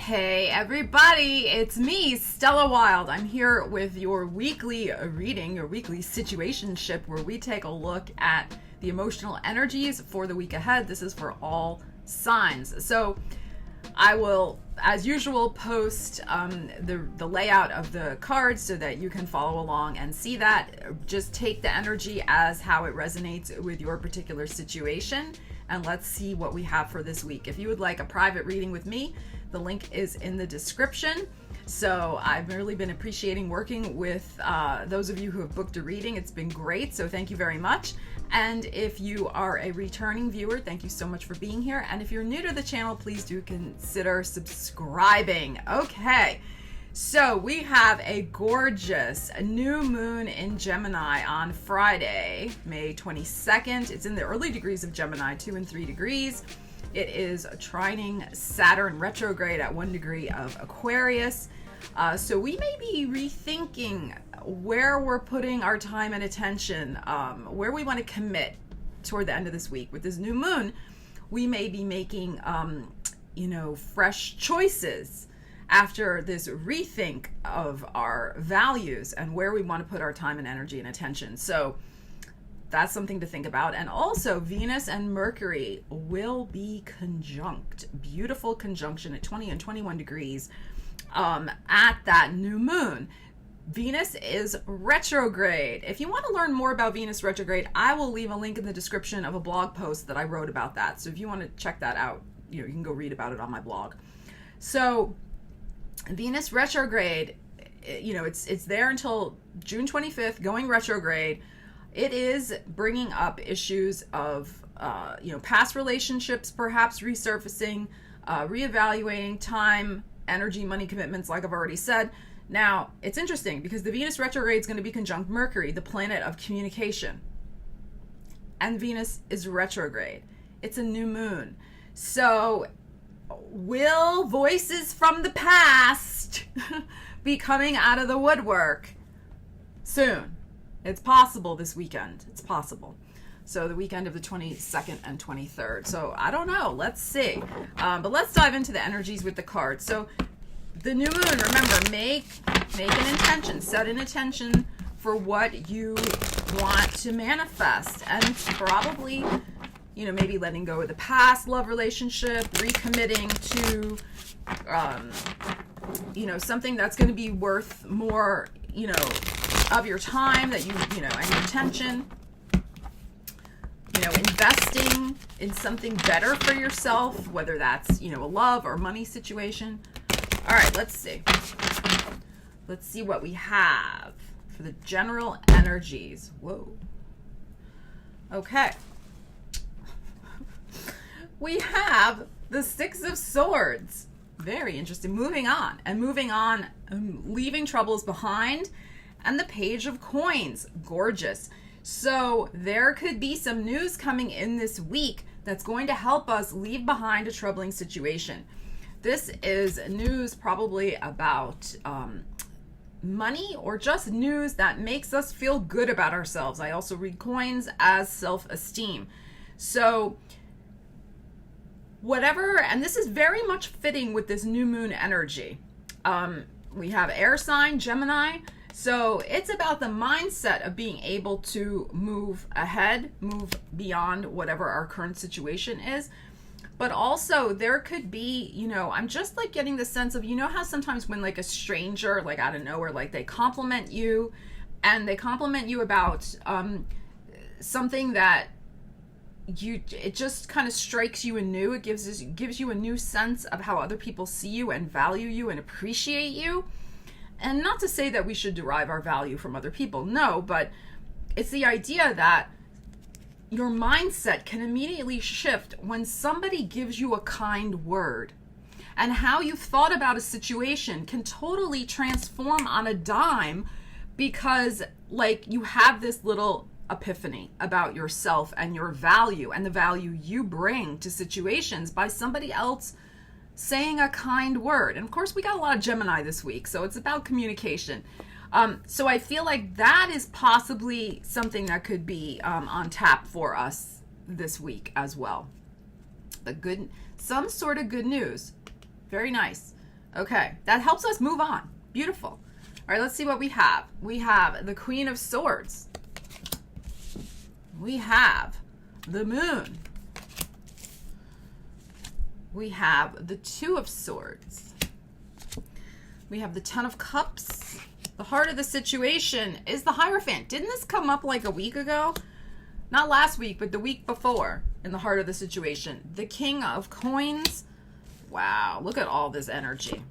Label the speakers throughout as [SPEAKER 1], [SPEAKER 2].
[SPEAKER 1] Hey everybody, it's me, Stella Wilde. I'm here with your weekly reading, your weekly situationship, where we take a look at the emotional energies for the week ahead. This is for all signs. So I will, as usual, post the layout of the cards so that you can follow along and see that. Just take the energy as how it resonates with your particular situation, and let's see what we have for this week. If you would like a private reading with me, the link is in the description. So I've really been appreciating working with those of you who have booked a reading. It's been great, so thank you very much. And if you are a returning viewer, thank you so much for being here. And if you're new to the channel, please do consider subscribing. Okay, so we have a gorgeous new moon in Gemini on Friday, May 22nd. It's in the early degrees of Gemini, 2 and 3 degrees. It is trining Saturn retrograde at 1 degree of Aquarius. So we may be rethinking where we're putting our time and attention, where we want to commit toward the end of this week. With this new moon, we may be making, fresh choices after this rethink of our values and where we want to put our time and energy and attention. So that's something to think about. And also, Venus and Mercury will be conjunct. Beautiful conjunction at 20 and 21 degrees at that new moon. Venus is retrograde. If you want to learn more about Venus retrograde, I will leave a link in the description of a blog post that I wrote about that. So if you want to check that out, you can go read about it on my blog. So Venus retrograde, it's there until June 25th, going retrograde. It is bringing up issues of, past relationships, perhaps resurfacing, reevaluating time, energy, money commitments, like I've already said. Now, it's interesting because the Venus retrograde is going to be conjunct Mercury, the planet of communication. And Venus is retrograde. It's a new moon. So, will voices from the past be coming out of the woodwork soon? It's possible this weekend. It's possible. So the weekend of the 22nd and 23rd. So I don't know. Let's see. But let's dive into the energies with the cards. So the new moon, remember, make an intention. Set an intention for what you want to manifest. And it's probably, maybe letting go of the past love relationship, recommitting to, something that's going to be worth more, of your time, that and your attention, investing in something better for yourself, whether that's, a love or money situation. All right, let's see. Let's see what we have for the general energies. Whoa. Okay. We have the Six of Swords. Very interesting. Moving on, leaving troubles behind. And the Page of Coins, gorgeous. So there could be some news coming in this week that's going to help us leave behind a troubling situation. This is news probably about money, or just news that makes us feel good about ourselves. I also read coins as self-esteem. So whatever, and this is very much fitting with this new moon energy. We have air sign, Gemini. So it's about the mindset of being able to move ahead, move beyond whatever our current situation is. But also there could be, I'm just like getting the sense of, how sometimes when like a stranger, like out of nowhere, like they compliment you, and they compliment you about something that it just kind of strikes you anew. It gives you a new sense of how other people see you and value you and appreciate you. And not to say that we should derive our value from other people, no, but it's the idea that your mindset can immediately shift when somebody gives you a kind word. And how you've thought about a situation can totally transform on a dime, because you have this little epiphany about yourself and your value and the value you bring to situations by somebody else saying a kind word. And of course, we got a lot of Gemini this week, so it's about communication. So I feel like that is possibly something that could be on tap for us this week as well. Some sort of good news. Very nice. Okay, that helps us move on. Beautiful. All right, let's see what we have. We have the Queen of Swords. We have the Moon. We have the Two of Swords. We have the Ten of Cups. The heart of the situation is the Hierophant. Didn't this come up like a week ago? Not last week, but the week before in the heart of the situation. The King of Coins. Wow, look at all this energy.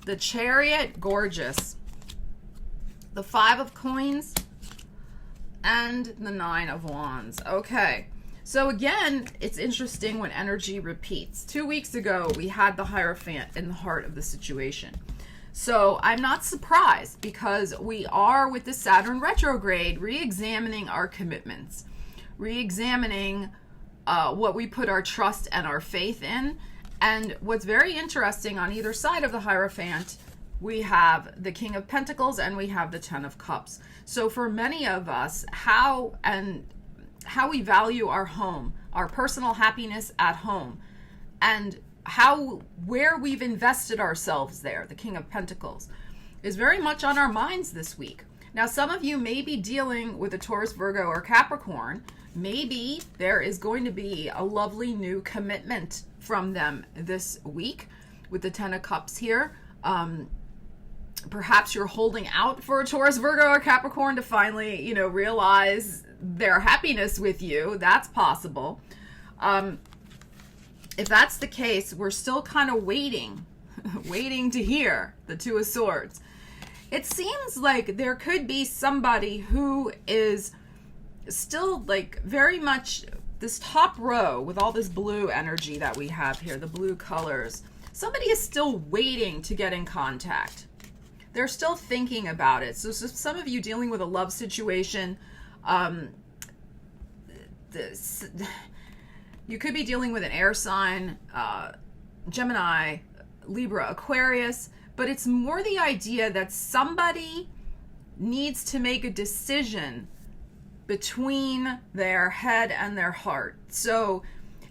[SPEAKER 1] The Chariot, gorgeous. The Five of Coins and the Nine of Wands. Okay, so again, it's interesting when energy repeats. 2 weeks ago, we had the Hierophant in the heart of the situation. So I'm not surprised because we are, with the Saturn retrograde, re-examining our commitments, re-examining what we put our trust and our faith in. And what's very interesting, on either side of the Hierophant, we have the King of Pentacles and we have the Ten of Cups. So for many of us, how we value our home, our personal happiness at home, and where we've invested ourselves there, the King of Pentacles, is very much on our minds this week. Now, some of you may be dealing with a Taurus, Virgo, or Capricorn. Maybe there is going to be a lovely new commitment from them this week with the Ten of Cups here. Perhaps you're holding out for a Taurus, Virgo, or Capricorn to finally, realize their happiness with you. That's possible. If that's the case, we're still kind of waiting to hear the Two of Swords. It seems like there could be somebody who is still like very much this top row with all this blue energy that we have here, the blue colors. Somebody is still waiting to get in contact. They're still thinking about it. So some of you dealing with a love situation, you could be dealing with an air sign, Gemini, Libra, Aquarius, but it's more the idea that somebody needs to make a decision between their head and their heart. So,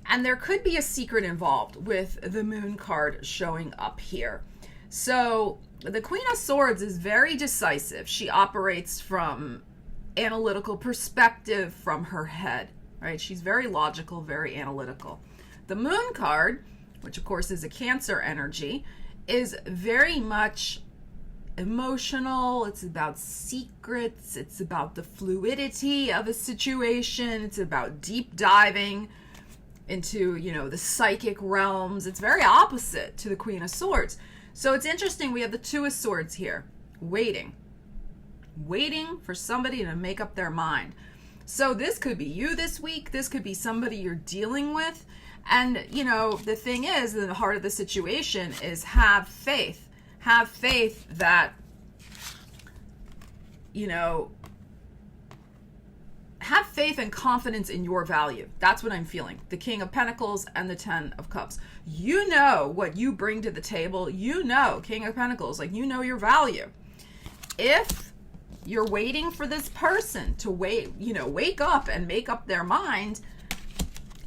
[SPEAKER 1] and there could be a secret involved with the Moon card showing up here. So the Queen of Swords is very decisive. She operates from analytical perspective from her head, right? She's very logical, very analytical. The Moon card, which of course is a Cancer energy, is very much emotional. It's about secrets. It's about the fluidity of a situation. It's about deep diving into, the psychic realms. It's very opposite to the Queen of Swords. So it's interesting. We have the Two of Swords here, waiting for somebody to make up their mind. So this could be you this week. This could be somebody you're dealing with. And, the thing is, in the heart of the situation is have faith. Have faith that, have faith and confidence in your value. That's what I'm feeling. The King of Pentacles and the Ten of Cups. You know what you bring to the table. King of Pentacles, your value. If you're waiting for this person to wake up and make up their mind,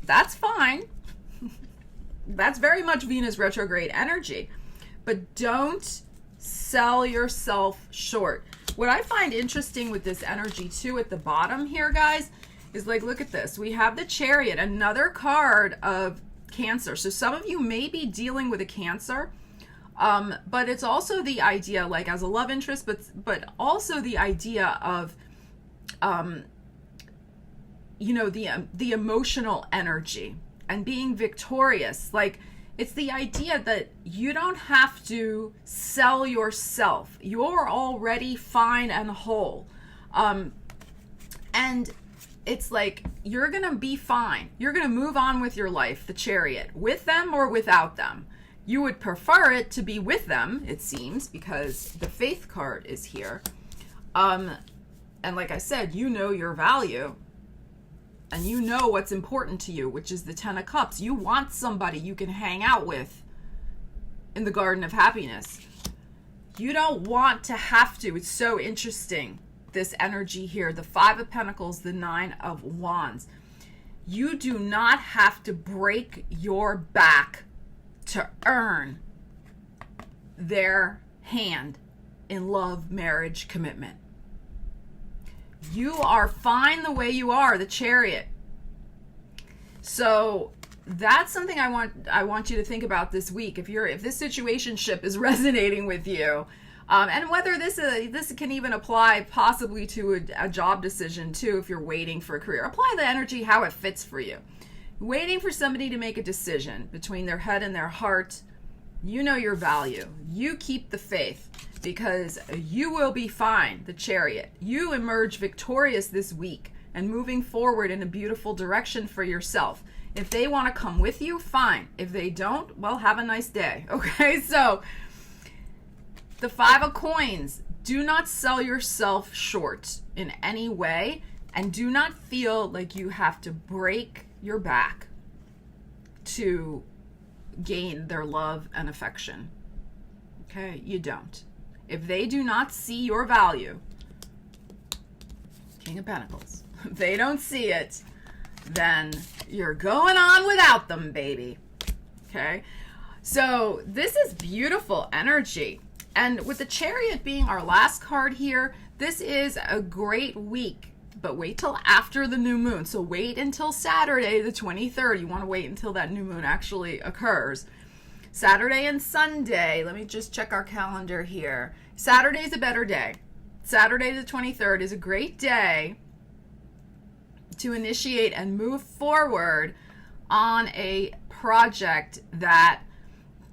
[SPEAKER 1] that's fine. That's very much Venus retrograde energy. But don't sell yourself short. What I find interesting with this energy too at the bottom here, guys, is look at this. We have the Chariot, another card of Cancer. So some of you may be dealing with a Cancer, but it's also the idea, as a love interest, but also the idea of, the emotional energy and being victorious. It's the idea that you don't have to sell yourself. You're already fine and whole. And it's you're going to be fine. You're going to move on with your life, the Chariot, with them or without them. You would prefer it to be with them, it seems, because the Faith card is here. And like I said, your value. And what's important to you, which is the Ten of Cups. You want somebody you can hang out with in the Garden of Happiness. You don't want to have to. It's so interesting, this energy here. The Five of Pentacles, the Nine of Wands. You do not have to break your back to earn their hand in love, marriage, commitment. You are fine the way you are, the Chariot. So that's something I want you to think about this week. If this situationship is resonating with you, and whether this can even apply possibly to a job decision too, if you're waiting for a career. Apply the energy how it fits for you. Waiting for somebody to make a decision between their head and their heart. You know your value. You keep the faith, because you will be fine, the Chariot. You emerge victorious this week and moving forward in a beautiful direction for yourself. If they want to come with you, fine. If they don't, well, have a nice day. Okay, so the Five of Coins. Do not sell yourself short in any way, and do not feel like you have to break your back to gain their love and affection. Okay, you don't. If they do not see your value, King of Pentacles, if they don't see it, then you're going on without them, baby. Okay, so this is beautiful energy. And with the Chariot being our last card here, this is a great week, but wait till after the new moon. So wait until Saturday, the 23rd. You want to wait until that new moon actually occurs. Saturday and Sunday, let me just check our calendar here. Saturday's a better day. Saturday the 23rd is a great day to initiate and move forward on a project that,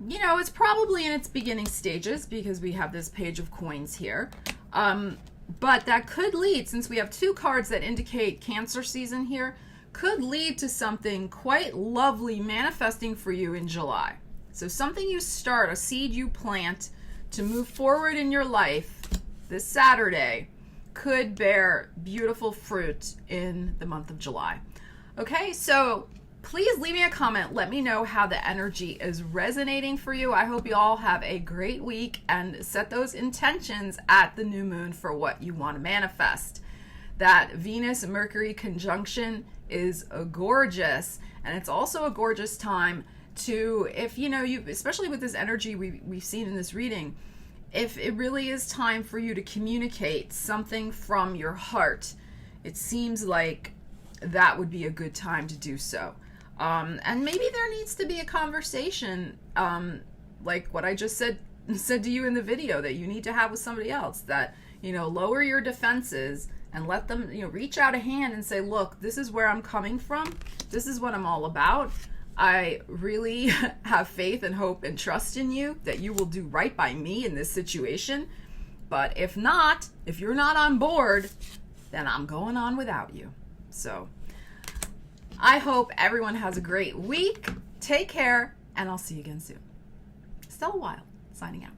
[SPEAKER 1] you know, it's probably in its beginning stages, because we have this Page of Coins here. But that could lead, since we have two cards that indicate Cancer season here, could lead to something quite lovely manifesting for you in July. So something you start, a seed you plant to move forward in your life this Saturday, could bear beautiful fruit in the month of July. Okay, so please leave me a comment. Let me know how the energy is resonating for you. I hope you all have a great week and set those intentions at the new moon for what you want to manifest. That Venus-Mercury conjunction is gorgeous, and it's also a gorgeous time to, if you know, you, especially with this energy we've seen in this reading, if it really is time for you to communicate something from your heart, it seems like that would be a good time to do so. And maybe there needs to be a conversation, like what I just said to you in the video, that you need to have with somebody else, that, you know, lower your defenses and let them, you know, reach out a hand and say, look, this is where I'm coming from. This is what I'm all about. I really have faith and hope and trust in you that you will do right by me in this situation. But if not, if you're not on board, then I'm going on without you. So I hope everyone has a great week. Take care, and I'll see you again soon. Stella Wilde, signing out.